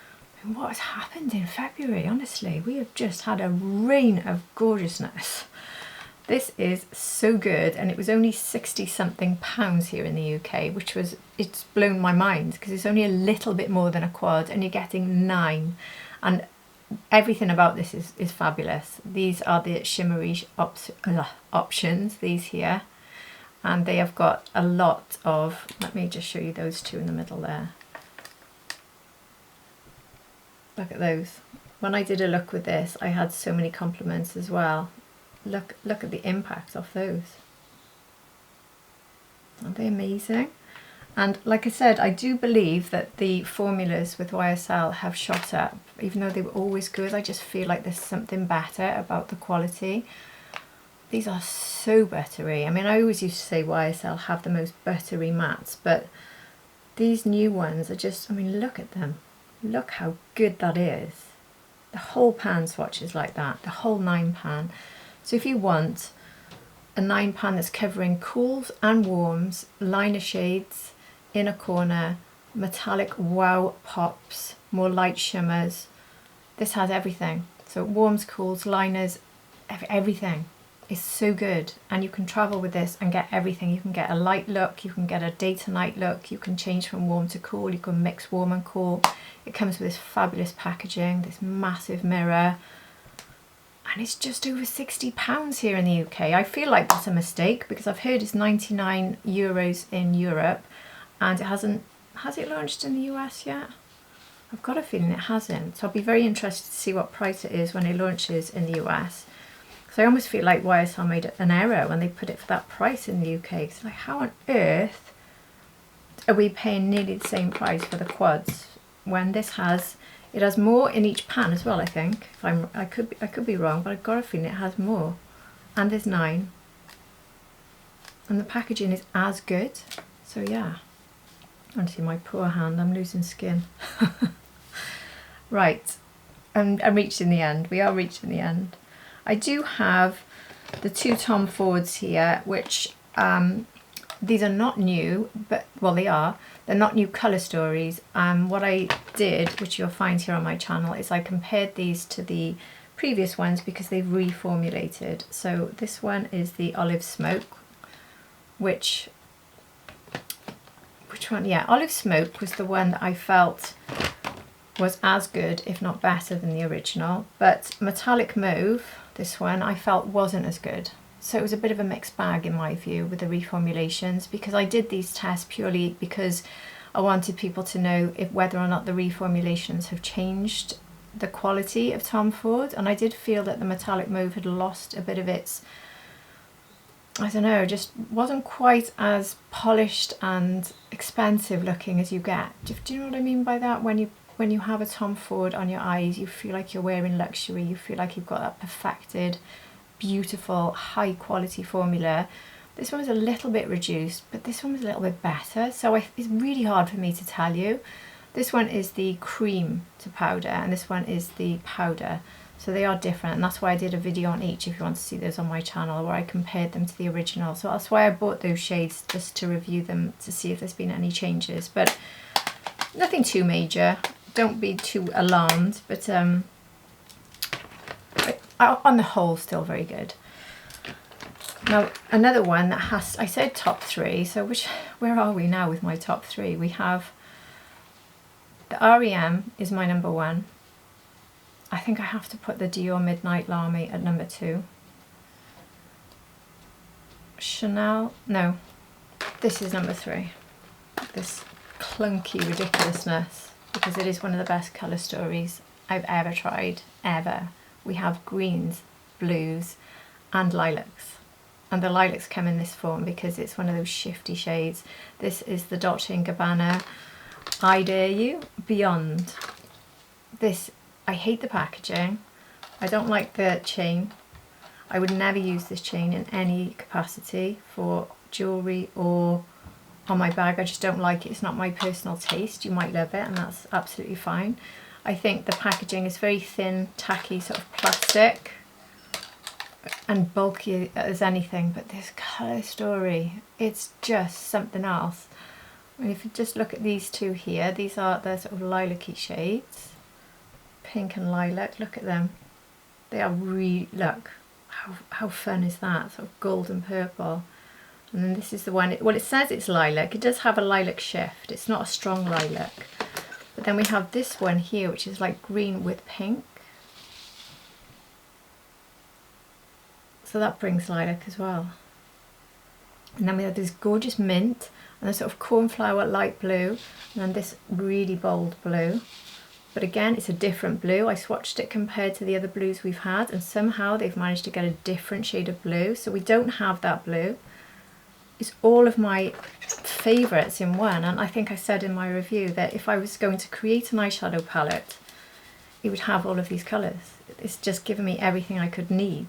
A: mean, what has happened in February? Honestly, we have just had a rain of gorgeousness. This is so good, and it was only 60 something pounds here in the UK, which was, it's blown my mind because it's only a little bit more than a quad and you're getting 9. And everything about this is fabulous. These are the shimmery options, these here. And they have got a lot of, let me just show you those two in the middle there. Look at those. When I did a look with this, I had so many compliments as well. Look at the impact of those. Aren't they amazing? And like I said, I do believe that the formulas with YSL have shot up. Even though they were always good, I just feel like there's something better about the quality. These are so buttery. I mean, I always used to say YSL have the most buttery mattes, but these new ones are just, I mean, look at them. Look how good that is. The whole pan swatch is like that, the whole 9 pan. So if you want a 9 pan that's covering cools and warms, liner shades, inner corner, metallic wow pops, more light shimmers, this has everything. So warms, cools, liners, everything. Is so good, and you can travel with this and get everything. You can get a light look, you can get a day to night look, you can change from warm to cool, you can mix warm and cool. It comes with this fabulous packaging, this massive mirror, and it's just over £60 here in the UK. I feel like that's a mistake because I've heard it's €99 in Europe, and it hasn't, has it launched in the US yet? I've got a feeling it hasn't, so I'll be very interested to see what price it is when it launches in the US. So I almost feel like YSL made an error when they put it for that price in the UK. It's like, how on earth are we paying nearly the same price for the quads when this has, it has more in each pan as well, I think. If I could be wrong, but I've got a feeling it has more. And there's 9. And the packaging is as good. So yeah. Honestly, my poor hand, I'm losing skin. Right. I'm reaching the end. We are reaching the end. I do have the 2 Tom Fords here, which these are not new, but well they are. They're not new colour stories. What I did, which you'll find here on my channel, is I compared these to the previous ones because they've reformulated. So this one is the Olive Smoke, which one? Yeah, Olive Smoke was the one that I felt was as good, if not better, than the original. But Metallic Mauve, this one, I felt wasn't as good. So it was a bit of a mixed bag in my view with the reformulations, because I did these tests purely because I wanted people to know if whether or not the reformulations have changed the quality of Tom Ford, and I did feel that the Metallic Mauve had lost a bit of its, I don't know, just wasn't quite as polished and expensive looking as you get. Do you know what I mean by that? When you have a Tom Ford on your eyes, you feel like you're wearing luxury, you feel like you've got that perfected, beautiful, high quality formula. This one was a little bit reduced, but this one was a little bit better, so it's really hard for me to tell you. This one is the cream to powder and this one is the powder. So they are different, and that's why I did a video on each if you want to see those on my channel where I compared them to the original. So that's why I bought those shades, just to review them to see if there's been any changes, but nothing too major. Don't be too alarmed, but on the whole still very good. Now another one that has, I said top 3, so where are we now with my top 3? We have the REM is my number 1. I think I have to put the Dior Midnight Lamy at number 2. Chanel, no, this is number 3. This clunky ridiculousness, because it is one of the best colour stories I've ever tried, ever. We have greens, blues and lilacs. And the lilacs come in this form because it's one of those shifty shades. This is the Dolce & Gabbana I Dare You Beyond. This, I hate the packaging. I don't like the chain. I would never use this chain in any capacity for jewellery or on my bag. I just don't like it. It's not my personal taste. You might love it and that's absolutely fine. I think the packaging is very thin, tacky, sort of plastic and bulky as anything, but this colour story, it's just something else. I mean, if you just look at these two here, these are the sort of lilac-y shades. Pink and lilac, look at them. They are really, look, how fun is that? Sort of gold and purple. And then this is the one, well, it says it's lilac. It does have a lilac shift. It's not a strong lilac. But then we have this one here, which is like green with pink. So that brings lilac as well. And then we have this gorgeous mint and a sort of cornflower light blue, and then this really bold blue. But again, it's a different blue. I swatched it compared to the other blues we've had, and somehow they've managed to get a different shade of blue. So we don't have that blue. It's all of my favourites in one, and I think I said in my review that if I was going to create an eyeshadow palette, it would have all of these colours. It's just given me everything I could need.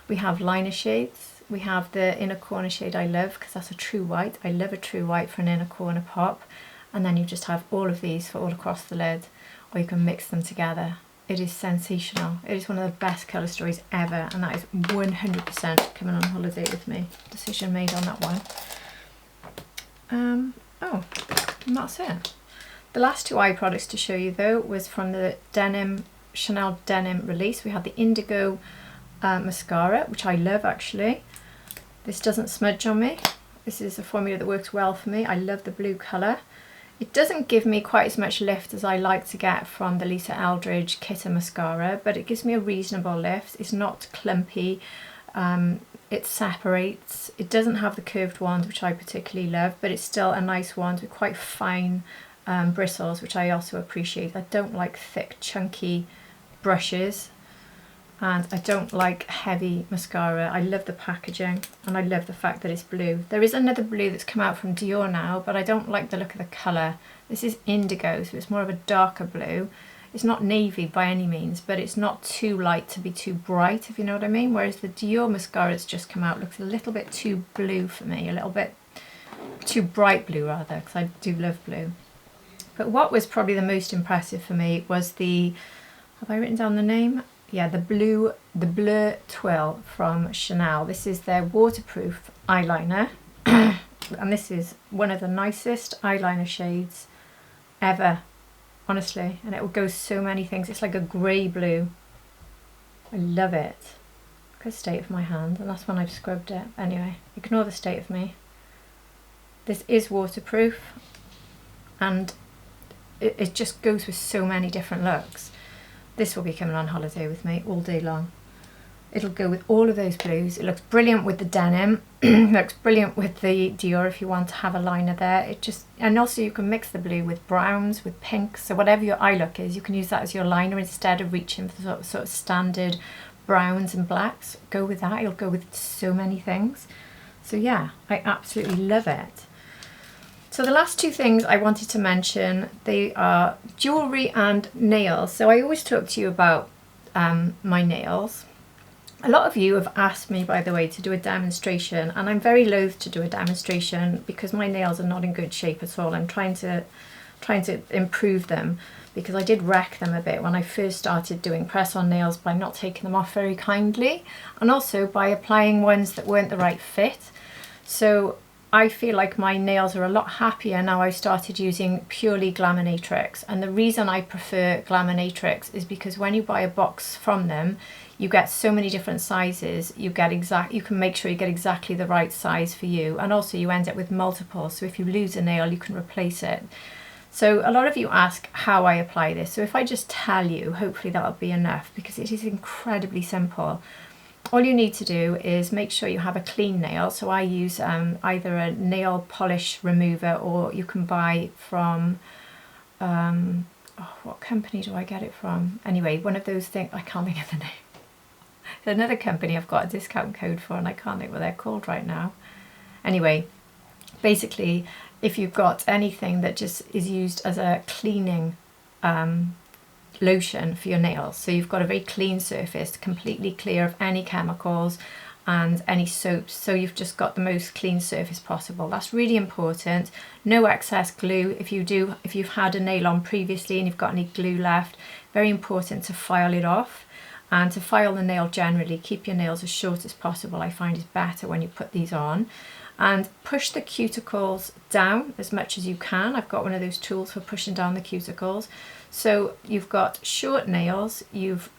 A: We have liner shades. We have the inner corner shade I love because that's a true white. I love a true white for an inner corner pop. And then you just have all of these for all across the lid, or you can mix them together. It is sensational. It is one of the best colour stories ever, and that is 100% coming on holiday with me. Decision made on that one. Oh, and that's it. The last two eye products to show you though was from the Chanel Denim release. We had the Indigo mascara, which I love actually. This doesn't smudge on me. This is a formula that works well for me. I love the blue colour. It doesn't give me quite as much lift as I like to get from the Lisa Eldridge Kitta mascara, but it gives me a reasonable lift. It's not clumpy. It separates. It doesn't have the curved wand, which I particularly love, but it's still a nice wand with quite fine bristles, which I also appreciate. I don't like thick, chunky brushes, and I don't like heavy mascara. I love the packaging and I love the fact that it's blue. There is another blue that's come out from Dior now, but I don't like the look of the colour. This is indigo, so it's more of a darker blue. It's not navy by any means, but it's not too light to be too bright, if you know what I mean. Whereas the Dior mascara that's just come out looks a little bit too blue for me, a little bit too bright blue rather, because I do love blue. But what was probably the most impressive for me was the, have I written down the name? Yeah, the Bleu Twill from Chanel. This is their waterproof eyeliner. And this is one of the nicest eyeliner shades ever, honestly. And it will go so many things. It's like a grey blue. I love it. Look at the state of my hand, and that's when I've scrubbed it. Anyway, ignore the state of me. This is waterproof, and it just goes with so many different looks. This will be coming on holiday with me all day long. It'll go with all of those blues. It looks brilliant with the denim. It looks brilliant with the Dior if you want to have a liner there. It just, and also you can mix the blue with browns, with pinks. So whatever your eye look is, you can use that as your liner instead of reaching for sort of standard browns and blacks. Go with that. It'll go with so many things. So yeah, I absolutely love it. So the last two things I wanted to mention, they are jewellery and nails. So I always talk to you about my nails. A lot of you have asked me, by the way, to do a demonstration, and I'm very loath to do a demonstration because my nails are not in good shape at all. I'm trying to trying to improve them, because I did wreck them a bit when I first started doing press-on nails by not taking them off very kindly, and also by applying ones that weren't the right fit. So I feel like my nails are a lot happier now I've started using purely Glaminatrix. And the reason I prefer Glaminatrix is because when you buy a box from them, you get so many different sizes. You can make sure you get exactly the right size for you, and also you end up with multiple, so if you lose a nail you can replace it. So a lot of you ask how I apply this, so if I just tell you, hopefully that'll be enough, because it is incredibly simple. All you need to do is make sure you have a clean nail. So I use either a nail polish remover, or you can buy from, what company do I get it from? Anyway, one of those things, I can't think of the name. There's another company I've got a discount code for and I can't think what they're called right now. Anyway, basically, if you've got anything that just is used as a cleaning lotion for your nails, so you've got a very clean surface, completely clear of any chemicals and any soaps, so you've just got the most clean surface possible. That's really important. No excess glue. If you've had a nail on previously and you've got any glue left, very important to file it off. And to file the nail generally, keep your nails as short as possible, I find is better when you put these on. And push the cuticles down as much as you can. I've got one of those tools for pushing down the cuticles. So you've got short nails, you've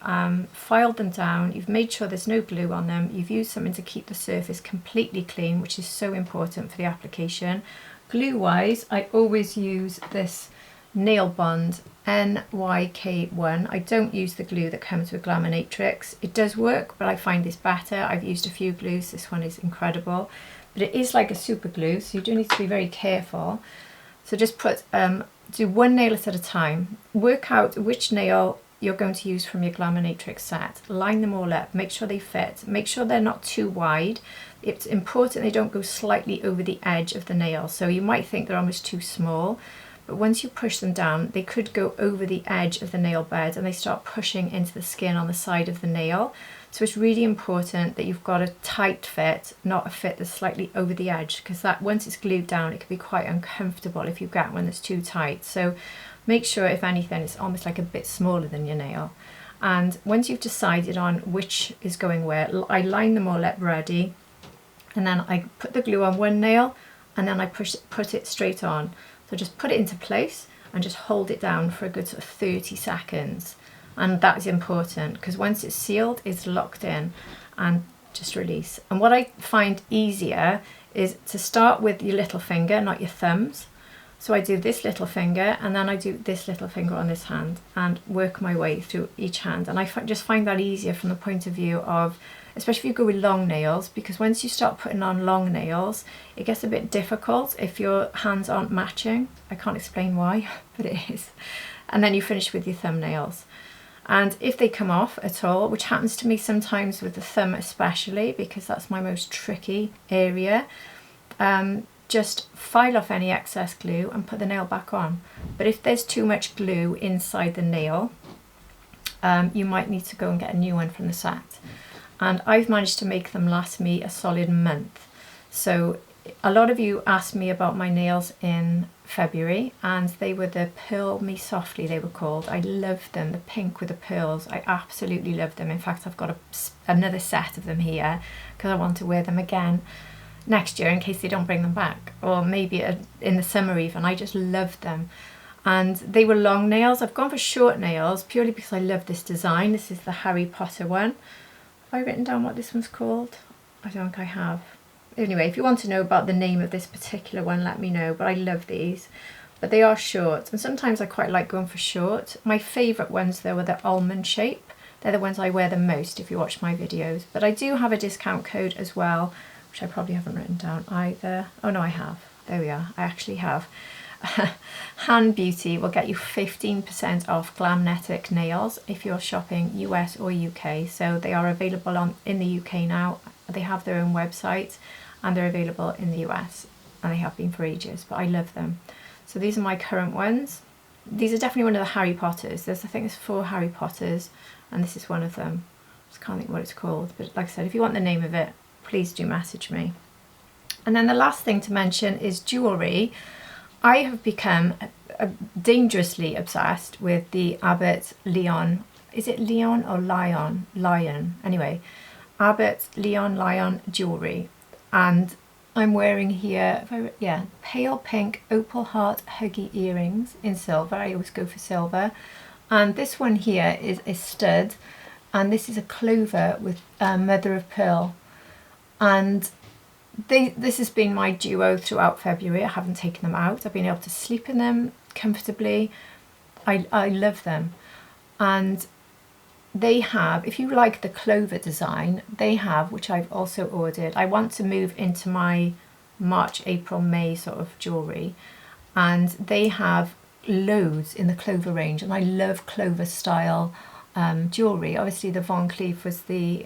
A: filed them down, you've made sure there's no glue on them, you've used something to keep the surface completely clean, which is so important for the application. Glue wise, I always use this Nail Bond NYK1. I don't use the glue that comes with Glaminatrix. It does work, but I find this better. I've used a few glues. This one is incredible, but it is like a super glue, so you do need to be very careful. So just do one nail at a time. Work out which nail you're going to use from your Glaminatrix set. Line them all up, make sure they fit, make sure they're not too wide. It's important they don't go slightly over the edge of the nail. So you might think they're almost too small, but once you push them down, they could go over the edge of the nail bed and they start pushing into the skin on the side of the nail. So it's really important that you've got a tight fit, not a fit that's slightly over the edge, because that once it's glued down, it can be quite uncomfortable if you get one that's too tight. So make sure, if anything, it's almost like a bit smaller than your nail. And once you've decided on which is going where, I line them all up ready, and then I put the glue on one nail and then I put it straight on. So just put it into place and just hold it down for a good sort of 30 seconds. And that is important, because once it's sealed, it's locked in, and just release. And what I find easier is to start with your little finger, not your thumbs. So I do this little finger and then I do this little finger on this hand and work my way through each hand. And I just find that easier from the point of view of, especially if you go with long nails, because once you start putting on long nails, it gets a bit difficult if your hands aren't matching. I can't explain why, but it is. And then you finish with your thumbnails. And if they come off at all, which happens to me sometimes with the thumb especially, because that's my most tricky area, just file off any excess glue and put the nail back on. But if there's too much glue inside the nail, you might need to go and get a new one from the set. And I've managed to make them last me a solid month. So a lot of you asked me about my nails in February, and they were the Pearl Me Softly, they were called. I loved them, the pink with the pearls. I absolutely loved them. In fact, I've got another set of them here because I want to wear them again next year in case they don't bring them back, or maybe in the summer even. I just loved them. And they were long nails. I've gone for short nails purely because I love this design. This is the Harry Potter one. Have I written down what this one's called? I don't think I have. Anyway, if you want to know about the name of this particular one, let me know. But I love these. But they are short, and sometimes I quite like going for short. My favourite ones though are the almond shape. They're the ones I wear the most if you watch my videos. But I do have a discount code as well, which I probably haven't written down either. Oh no, I have. There we are. I actually have. Han Beauty will get you 15% off Glamnetic nails if you're shopping US or UK. So they are available in the UK now. They have their own website and they're available in the US, and they have been for ages, but I love them. So these are my current ones. These are definitely one of the Harry Potters. I think there's 4 Harry Potters and this is one of them. I just can't think what it's called, but like I said, if you want the name of it, please do message me. And then the last thing to mention is jewellery. I have become dangerously obsessed with the Abbott Leon. Is it Leon or Lion? Lion. Anyway, Abbott Leon Lion jewellery. And I'm wearing here, yeah, pale pink opal heart huggy earrings in silver. I always go for silver. And this one here is a stud. And this is a clover with mother of pearl. And this has been my duo throughout February. I haven't taken them out. I've been able to sleep in them comfortably. I love them. And they have, if you like the clover design, they have, which I've also ordered. I want to move into my March, April, May sort of jewellery. And they have loads in the clover range. And I love clover style jewellery. Obviously the Van Cleef was the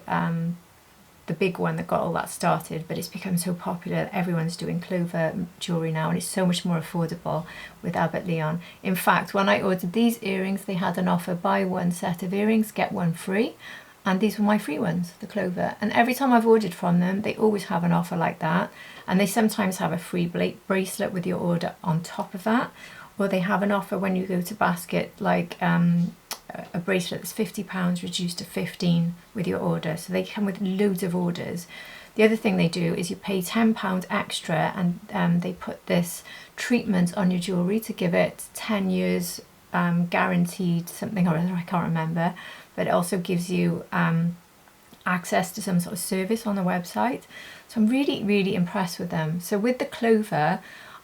A: big one that got all that started, but it's become so popular. Everyone's doing clover jewellery now, and it's so much more affordable with Abbott Leon. In fact, when I ordered these earrings, they had an offer: buy one set of earrings, get one free. And these were my free ones, the clover. And every time I've ordered from them, they always have an offer like that. And they sometimes have a free bracelet with your order on top of that. Or they have an offer when you go to Basket, like a bracelet that's £50 reduced to 15 with your order. So they come with loads of orders. The other thing they do is you pay £10 extra, and they put this treatment on your jewellery to give it 10 years guaranteed something or other, I can't remember, but it also gives you access to some sort of service on the website. So I'm really, really impressed with them. So with the clover,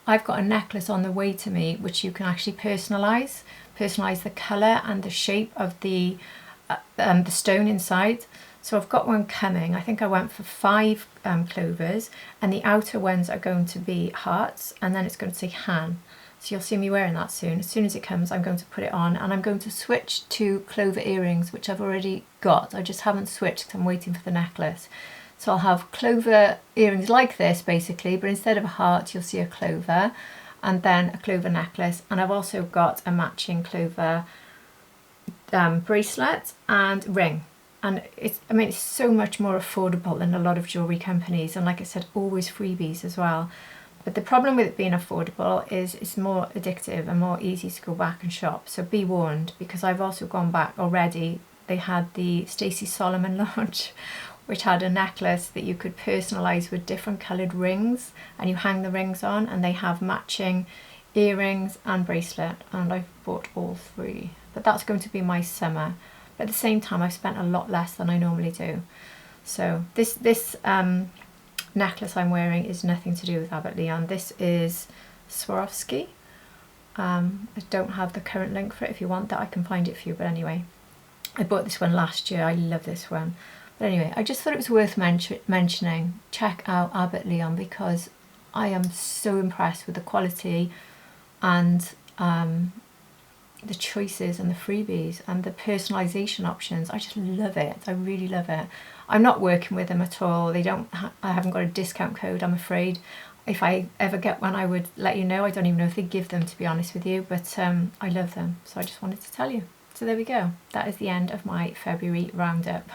A: I've got a necklace on the way to me which you can actually personalise the colour and the shape of the stone inside. So I've got one coming. I think I went for 5 clovers, and the outer ones are going to be hearts, and then it's going to say Han. So you'll see me wearing that soon. As soon as it comes, I'm going to put it on, and I'm going to switch to clover earrings, which I've already got. I just haven't switched because I'm waiting for the necklace. So I'll have clover earrings like this basically, but instead of a heart, you'll see a clover, and then a clover necklace. And I've also got a matching clover bracelet and ring. And it's so much more affordable than a lot of jewellery companies. And like I said, always freebies as well. But the problem with it being affordable is it's more addictive and more easy to go back and shop. So be warned, because I've also gone back already. They had the Stacey Solomon launch, which had a necklace that you could personalise with different coloured rings, and you hang the rings on, and they have matching earrings and bracelet, and I've bought all 3. But that's going to be my summer. But at the same time, I've spent a lot less than I normally do. So this necklace I'm wearing is nothing to do with Abbott Leon. This is Swarovski. I don't have the current link for it. If you want that, I can find it for you. But anyway, I bought this one last year. I love this one. But anyway, I just thought it was worth mentioning. Check out Abbott Leon, because I am so impressed with the quality and the choices and the freebies and the personalisation options. I just love it. I really love it. I'm not working with them at all. They don't. I haven't got a discount code, I'm afraid. If I ever get one, I would let you know. I don't even know if they give them, to be honest with you, but I love them. So I just wanted to tell you. So there we go. That is the end of my February roundup.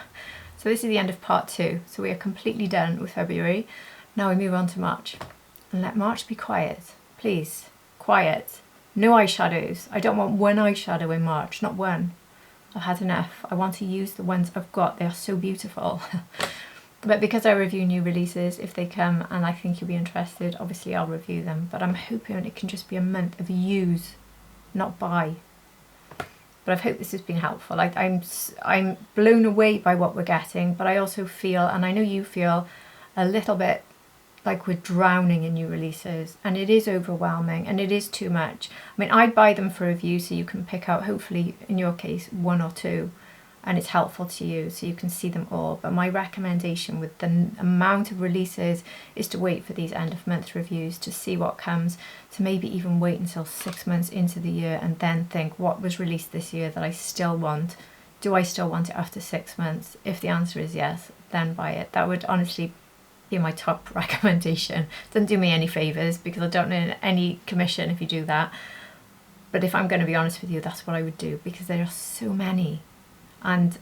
A: So this is the end of part 2. So we are completely done with February. Now we move on to March. And let March be quiet. Please, quiet. No eyeshadows. I don't want one eyeshadow in March, not one. I've had enough. I want to use the ones I've got. They are so beautiful. But because I review new releases, if they come and I think you'll be interested, obviously I'll review them. But I'm hoping it can just be a month of use, not buy. But I hope this has been helpful. Like I'm blown away by what we're getting, but I also feel, and I know you feel, a little bit like we're drowning in new releases, and it is overwhelming and it is too much. I mean, I'd buy them for review so you can pick out, hopefully in your case, 1 or 2, and it's helpful to you so you can see them all. But my recommendation with the amount of releases is to wait for these end of month reviews to see what comes, to maybe even wait until 6 months into the year and then think, what was released this year that I still want? Do I still want it after 6 months? If the answer is yes, then buy it. That would honestly be my top recommendation. Doesn't do me any favours because I don't earn any commission if you do that. But if I'm going to be honest with you, that's what I would do, because there are so many. And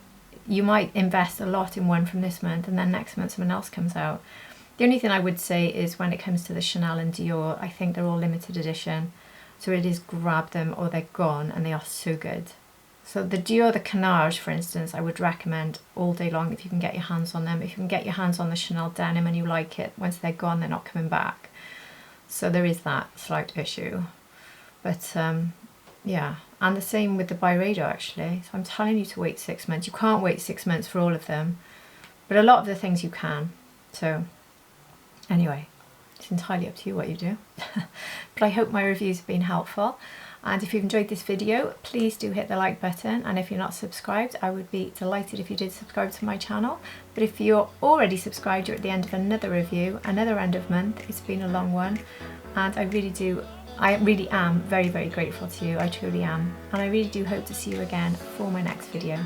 A: you might invest a lot in one from this month and then next month someone else comes out. The only thing I would say is when it comes to the Chanel and Dior, I think they're all limited edition. So it is grab them or they're gone, and they are so good. So the Dior, the Cannage, for instance, I would recommend all day long if you can get your hands on them. If you can get your hands on the Chanel denim and you like it, once they're gone, they're not coming back. So there is that slight issue. But yeah, and the same with the Byredo actually. So I'm telling you to wait 6 months. You can't wait 6 months for all of them, but a lot of the things you can. So anyway, it's entirely up to you what you do. But I hope my reviews have been helpful. And if you've enjoyed this video, please do hit the like button. And if you're not subscribed, I would be delighted if you did subscribe to my channel. But if you're already subscribed, you're at the end of another review, another end of month. It's been a long one. And I really am very, very grateful to you. I truly am. And I really do hope to see you again for my next video.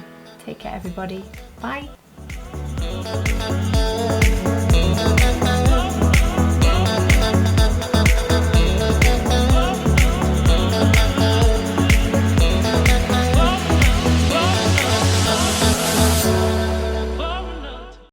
A: Take care, everybody. Bye.